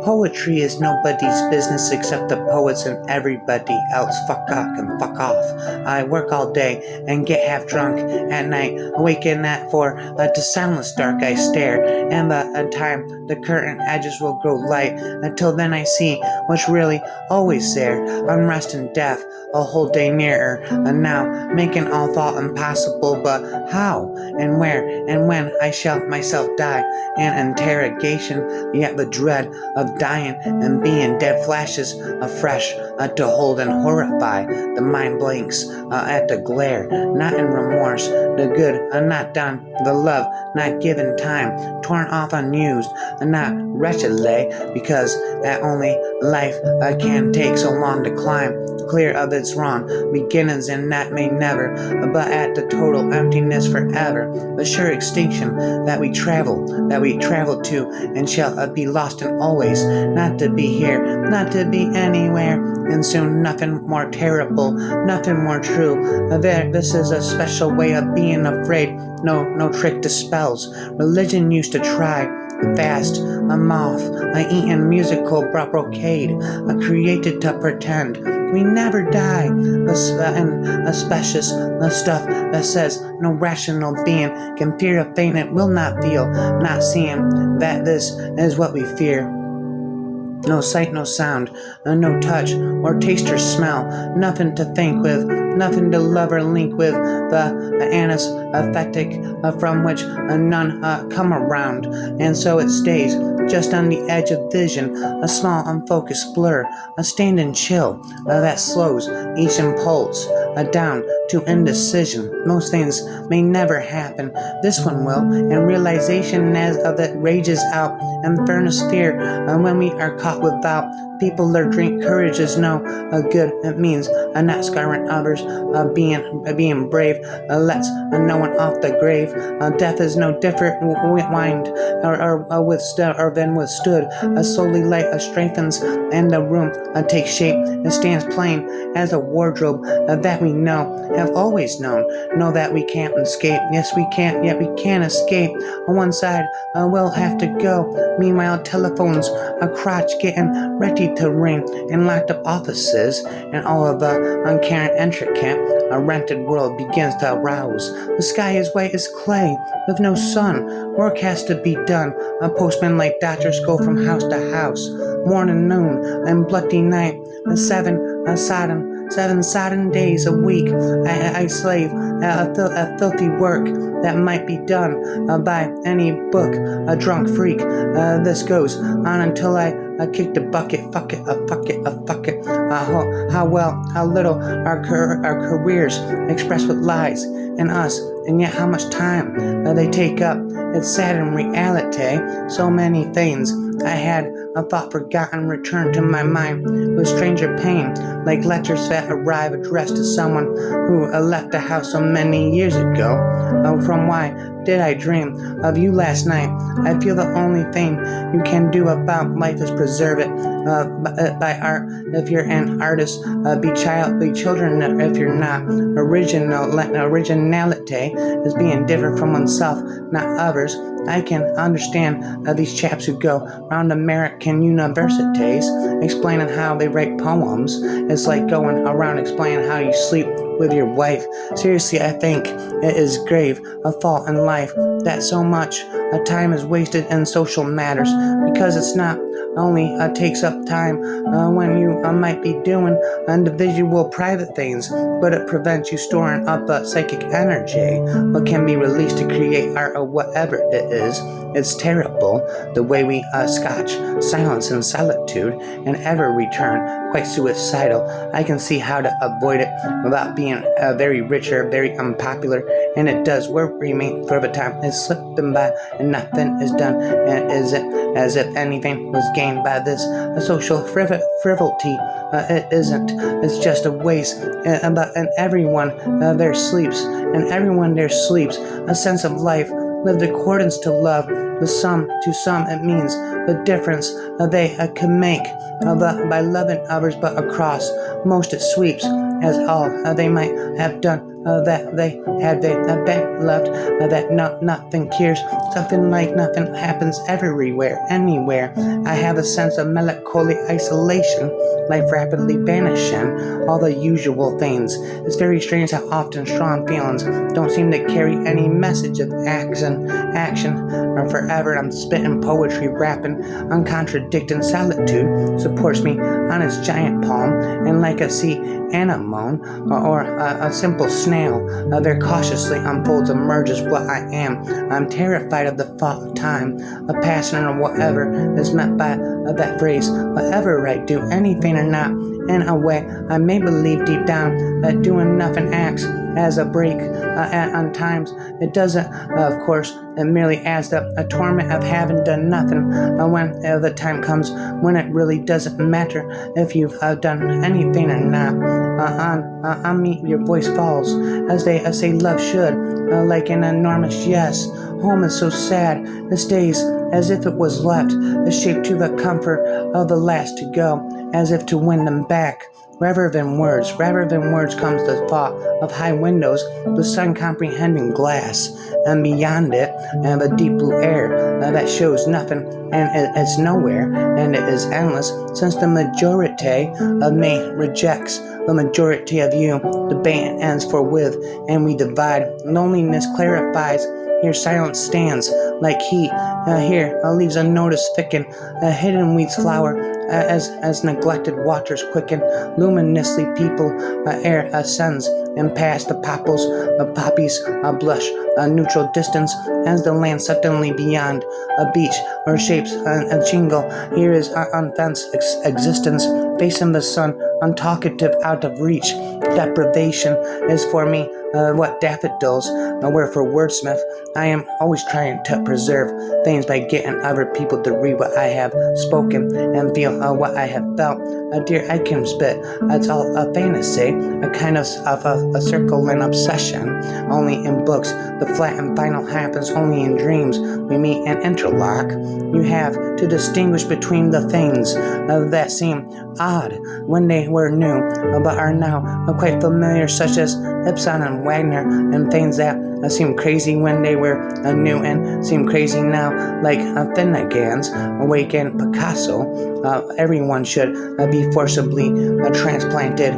Poetry is nobody's business except the poets and everybody else. Fuck off and fuck off. I work all day and get half drunk at night, awaken at 4 to soundless dark I stare, and by the time the curtain edges will grow light, until then I see what's really always there. Unrest and death, a whole day nearer, and now making all thought impossible. But how and where and when I shall myself die? An interrogation, yet the dread of dying and being dead flashes afresh to hold and horrify. The mind blinks at the glare, not in remorse. The good not done, the love not given time, torn off unused, not wretchedly, because that only life can take so long to climb clear of its wrong beginnings, and that may never, but at the total emptiness forever, the sure extinction that we travel to, and shall be lost and always, not to be here, not to be anywhere, and soon nothing more terrible, nothing more true. This is a special way of being afraid, no trick dispels. Religion used to try, fast, a moth, eating musical brocade, created to pretend we never die, and a specious stuff that says no rational being can fear a fate it will not feel, not seeing that this is what we fear. No sight, no sound, no touch, or taste or smell, nothing to think with, nothing to love or link with, the anesthetic from which none come around, and so it stays just on the edge of vision, a small unfocused blur, a standing chill that slows each impulse down to indecision. Most things may never happen, this one will, and realization as of it rages out, and furnace fear when we are caught without. People their drink courage is no good, it means not scarring others, being brave lets no one off the grave. Death is no different wind or been withstood. Slowly light strengthens and the room takes shape and stands plain as a wardrobe that we have always known. Know that we can't escape. Yes, we can't, yet we can't escape. On one side, we'll have to go. Meanwhile, telephones, a crotch getting ready to ring, and locked up offices, and all of the uncaring intricate, a rented world begins to arouse. The sky is white as clay, with no sun. Work has to be done. A postman like doctors go from house to house, morning, noon, and bloody night. Seven sodden days a week I slave a filthy work that might be done by any book, a drunk freak. This goes on until I kick the bucket. Fuck it. How well, how little our careers express what lies in us, and yet how much time they take up. It's sad in reality. So many things I had a thought forgotten return to my mind with stranger pain, like letters that arrive addressed to someone who left the house so many years ago. From why did I dream of you last night? I feel the only thing you can do about life is preserve it by art. If you're an artist, be children if you're not. Originality is being different from oneself, not others. I can understand these chaps who go around American universities explaining how they write poems. It's like going around explaining how you sleep with your wife. Seriously, I think it is grave a fault in life that so much time is wasted in social matters, because it's not only takes up time when you might be doing individual private things, but it prevents you storing up psychic energy, what can be released to create art or whatever it is. It's terrible the way we scotch silence and solitude and ever return, quite suicidal. I can see how to avoid it without being very rich or very unpopular, and it does worry me for the time is slipping by and nothing is done, and is it as if anything was gained by this social frivolity? It isn't. It's just a waste. And everyone there sleeps, a sense of life lived accordance to love. To some it means the difference they can make by loving others, but across most it sweeps as all they might have done that they have been left, that nothing cures, something like nothing happens everywhere, anywhere. I have a sense of melancholy isolation, life rapidly vanishing, all the usual things. It's very strange how often strong feelings don't seem to carry any message of action, or forever I'm spitting poetry, rapping, uncontradicting solitude supports me on his giant palm, and like a sea anemone or a simple snail, there cautiously unfolds, emerges what I am. I'm terrified of the thought of time, of passion, or whatever is meant by that phrase. Whatever I do, anything or not, in a way I may believe deep down that doing nothing acts as a break on times. It doesn't, of course. It merely adds up a torment of having done nothing when the time comes when it really doesn't matter if you've done anything or not. On me your voice falls as they say love should, like an enormous yes. Home is so sad, it stays as if it was left, shaped to the comfort of the last to go, as if to win them back. Rather than words comes the thought of high windows, the sun comprehending glass, and beyond it, and the deep blue air that shows nothing, and it's nowhere, and it is endless, since the majority of me rejects the majority of you. Debate ends forthwith, and we divide. Loneliness clarifies. Here silence stands like heat. Here leaves unnoticed thicken. Hidden weeds flower as neglected waters quicken. Luminously people air ascends, and past the poppies blush a neutral distance as the land suddenly beyond a beach or shapes a jingle. Here is unfenced existence, facing the sun, untalkative, out of reach. Deprivation is for me what daffodils were for wordsmith. I am always trying to preserve things by getting other people to read what I have spoken and feel what I have felt. Dear, I can spit. It's all a fantasy, a kind of a circle and obsession. Only in books, the flat and final happens only in dreams. We meet and interlock. You have to distinguish between the things that seem odd when they were new, but are now quite familiar, such as Ibsen and Wagner, and things that seem crazy when they were new and seem crazy now, like Finnegans, Awaken, Picasso. Everyone should be forcibly transplanted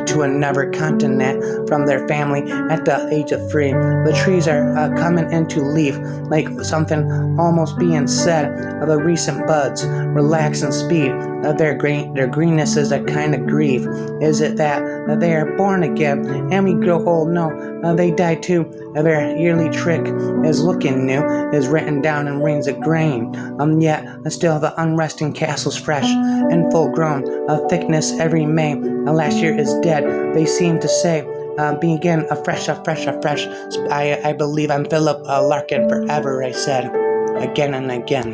to another continent from their family at the age of 3. The trees are coming into leaf, like something almost being said of the recent buds. Relax and speed. Their greenness is a kind of grief. Is it that they are born again and we grow old? No, they die too. Their yearly trick is looking new, is written down in rains of grain. Yet still the unresting castle's fresh and full grown, of thickness every May. Last year is dead, they seem to say. Begin afresh. I believe I'm Philip Larkin forever, I said, again and again.